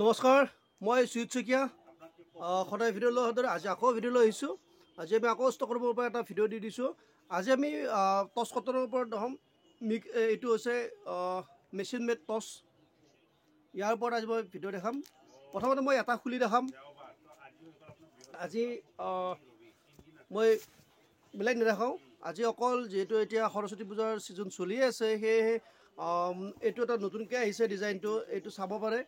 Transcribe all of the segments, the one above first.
নমস্কাৰ, মই সুজিত শইকীয়া। সদায় ভিডিঅ' লৈ সদায় আজি আকৌ ভিডিঅ' লৈ আহিছোঁ। আজি আমি আকৌ ষ্টক ৰুমৰ পৰা এটা ভিডিঅ' দি দিছোঁ। আজি আমি টচ কটনৰ ওপৰত দেখাম। এইটো হৈছে মেচিন মেড টচ। ইয়াৰ ওপৰত আজি মই ভিডিঅ' দেখাম। প্ৰথমতে মই এটা খুলি দেখাম। আজি মই বেলেগ নেদেখাওঁ। আজি অকল যিহেতু এতিয়া সৰস্বতী পূজাৰ ছিজন চলি আছে, সেয়েহে এইটো এটা নতুনকৈ আহিছে ডিজাইনটো, এইটো চাব পাৰে।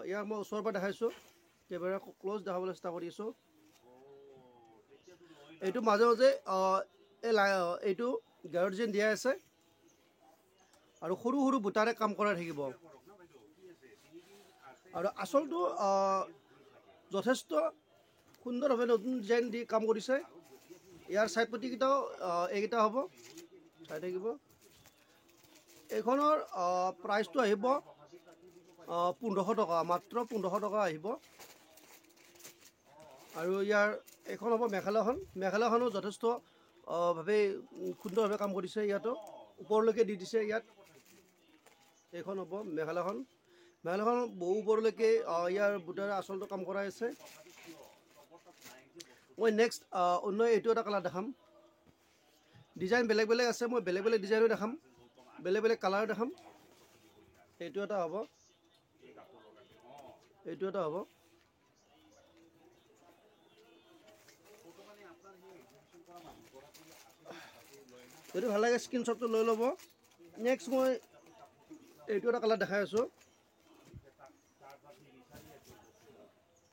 ইয়াৰ মই ওচৰৰ পৰা দেখাইছোঁ, কেমেৰা ক্ল'জ দেখাবলৈ চেষ্টা কৰি আছোঁ। এইটো মাজে মাজে এইটো গায়ৰ ডিজাইন দিয়া আছে আৰু সৰু সৰু বুটাৰে কাম কৰাই থাকিব। আৰু আচলটো যথেষ্ট সুন্দৰভাৱে নতুন ডিজাইন দি কাম কৰিছে। ইয়াৰ ছাইড পটিকেইটাও এইকেইটা হ'ব, চাই থাকিব। এইখনৰ প্ৰাইচটো আহিব 1500 টকা, মাত্ৰ 1500 টকা আহিব। আৰু ইয়াৰ এইখন হ'ব মেখেলাখন। মেখেলাখনো যথেষ্ট ভাৱে সুন্দৰভাৱে কাম কৰিছে। ইয়াতো ওপৰলৈকে দি দিছে। ইয়াত এইখন হ'ব মেখেলাখন। মেখেলাখন বহু ওপৰলৈকে ইয়াৰ বুটাৰে আচলটো কাম কৰাই আছে। মই নেক্সট অন্য এইটো এটা কালাৰ দেখাম। ডিজাইন বেলেগ বেলেগ আছে, মই বেলেগ বেলেগ ডিজাইনো দেখাম, বেলেগ বেলেগ কালাৰ দেখাম। এইটো এটা হ'ব, এইটো এটা হ'ব। যদি ভাল লাগে স্ক্ৰীনশ্বটটো লৈ ল'ব। নেক্সট মই এইটো এটা কালাৰ দেখাই আছোঁ।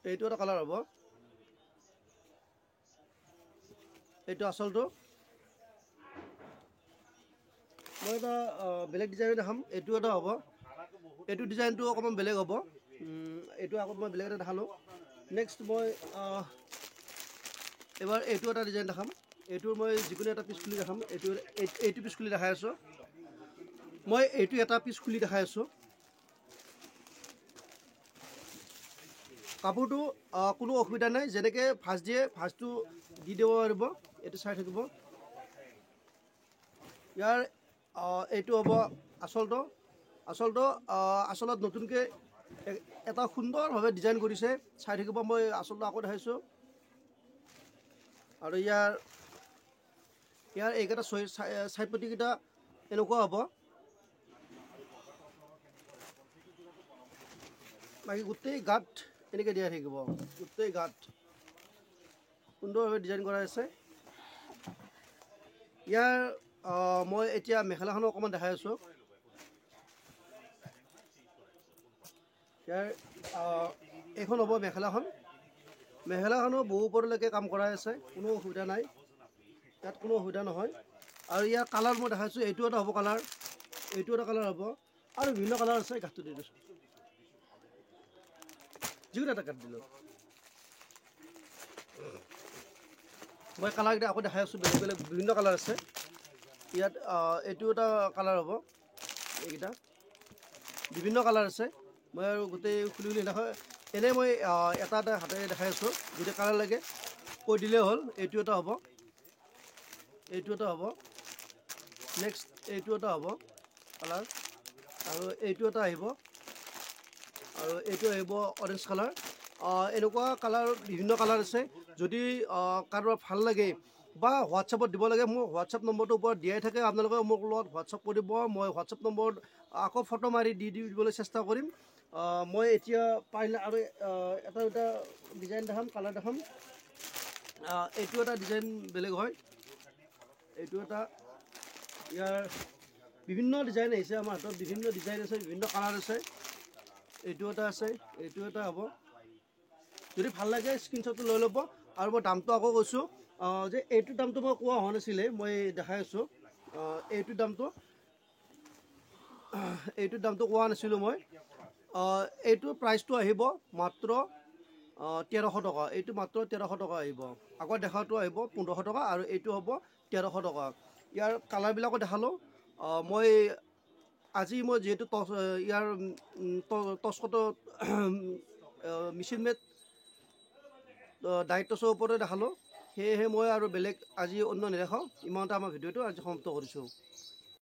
এইটো এটা কালাৰ হ'ব, এইটো আচলটো। মই এটা বেলেগ ডিজাইনো দেখাম। এইটো এটা হ'ব, এইটো ডিজাইনটো অকণমান বেলেগ হ'ব। এইটো আগত মই বেলেগ এটা দেখালোঁ। নেক্সট মই এবাৰ এইটো এটা ডিজাইন দেখাম। এইটোৰ মই যিকোনো এটা পিচ খুলি দেখাম। এইটো পিচ খুলি দেখাই আছোঁ। মই এইটো এটা পিচ খুলি দেখাই আছোঁ। কাপোৰটো কোনো অসুবিধা নাই, যেনেকৈ ভাঁজ দিয়ে ভাঁজটো দি দিব পাৰিব। এইটো চাই থাকিব। ইয়াৰ এইটো হ'ব আচলটো। আচলত নতুনকৈ এটা সুন্দৰভাৱে ডিজাইন কৰিছে, চাই থাকিব। মই আচলটো আকৌ দেখাইছোঁ। আৰু ইয়াৰ এইকেইটা চাইড পটিকেইটা এনেকুৱা হ'ব। বাকী গোটেই গাত এনেকৈ দিয়া থাকিব, গোটেই গাত সুন্দৰভাৱে ডিজাইন কৰা আছে। ইয়াৰ মই এতিয়া মেখেলাখনো অকণমান দেখাই আছোঁ। ইয়াৰ এইখন হ'ব মেখেলাখন। মেখেলাখনো বহু ওপৰলৈকে কাম কৰাই আছে, কোনো অসুবিধা নাই, ইয়াত কোনো অসুবিধা নহয়। আৰু ইয়াৰ কালাৰ মই দেখাইছোঁ। এইটো এটা হ'ব কালাৰ, এইটো এটা কালাৰ হ'ব, আৰু বিভিন্ন কালাৰ আছে। গাঁতটো দি দিছোঁ, যিকোনো এটা কাট দিলোঁ। মই কালাৰকেইটা আকৌ দেখাই আছোঁ। বেলেগ বেলেগ বিভিন্ন কালাৰ আছে ইয়াত। এইটো এটা কালাৰ হ'ব, এইকেইটা বিভিন্ন কালাৰ আছে। মই আৰু গোটেই খুলি খুলি নেদেখাওঁ, এনেই মই এটা এটা হাতেৰে দেখাই আছোঁ। যদি কালাৰ লাগে কৈ দিলেই হ'ল। এইটো এটা হ'ব, এইটো এটা হ'ব। নেক্সট এইটো এটা হ'ব কালাৰ, আৰু এইটো এটা আহিব, আৰু এইটো আহিব অৰেঞ্জ কালাৰ। এনেকুৱা কালাৰ বিভিন্ন কালাৰ আছে। যদি কাৰোবাৰ ভাল লাগে বা হোৱাটছআপত দিব লাগে, মোৰ হোৱাটছআপ নম্বৰটোৰ ওপৰত দিয়াই থাকে। আপোনালোকে মোক লগত হোৱাটছআপ কৰিব। মই হোৱাটছআপ নম্বৰত আকৌ ফটো মাৰি দি দিবলৈ চেষ্টা কৰিম। মই এতিয়া পাৰিলে আৰু এটা দুটা ডিজাইন দেখাম, কালাৰ দেখাম। এইটো এটা ডিজাইন বেলেগ হয়, এইটো এটা। ইয়াৰ বিভিন্ন ডিজাইন আহিছে আমাৰ হাতত, বিভিন্ন ডিজাইন আছে, বিভিন্ন কালাৰ আছে। এইটো এটা আছে, এইটো এটা হ'ব। যদি ভাল লাগে স্ক্ৰীনশ্বটটো লৈ ল'ব। আৰু মই দামটো আকৌ কৈছোঁ যে এইটোৰ দামটো মই কোৱা হোৱা নাছিলে, মই দেখাই আছোঁ। এইটোৰ দামটো কোৱা নাছিলোঁ মই। এইটোৰ প্ৰাইচটো আহিব মাত্ৰ 1300 টকা। এইটো মাত্ৰ 1300 টকা আহিব। আগত দেখাটো আহিব 1500 টকা, আৰু এইটো হ'ব 1300 টকা। ইয়াৰ কালাৰবিলাকো দেখালোঁ মই। আজি মই যিহেতু ইয়াৰ টচকটো মেচিন মেড ডাইৰেক্ট টচৰ ওপৰতে দেখালোঁ, সেয়েহে মই আৰু বেলেগ আজি অন্য নেদেখাওঁ। ইমানতে আমাৰ ভিডিঅ'টো আজি সমাপ্ত কৰিছোঁ।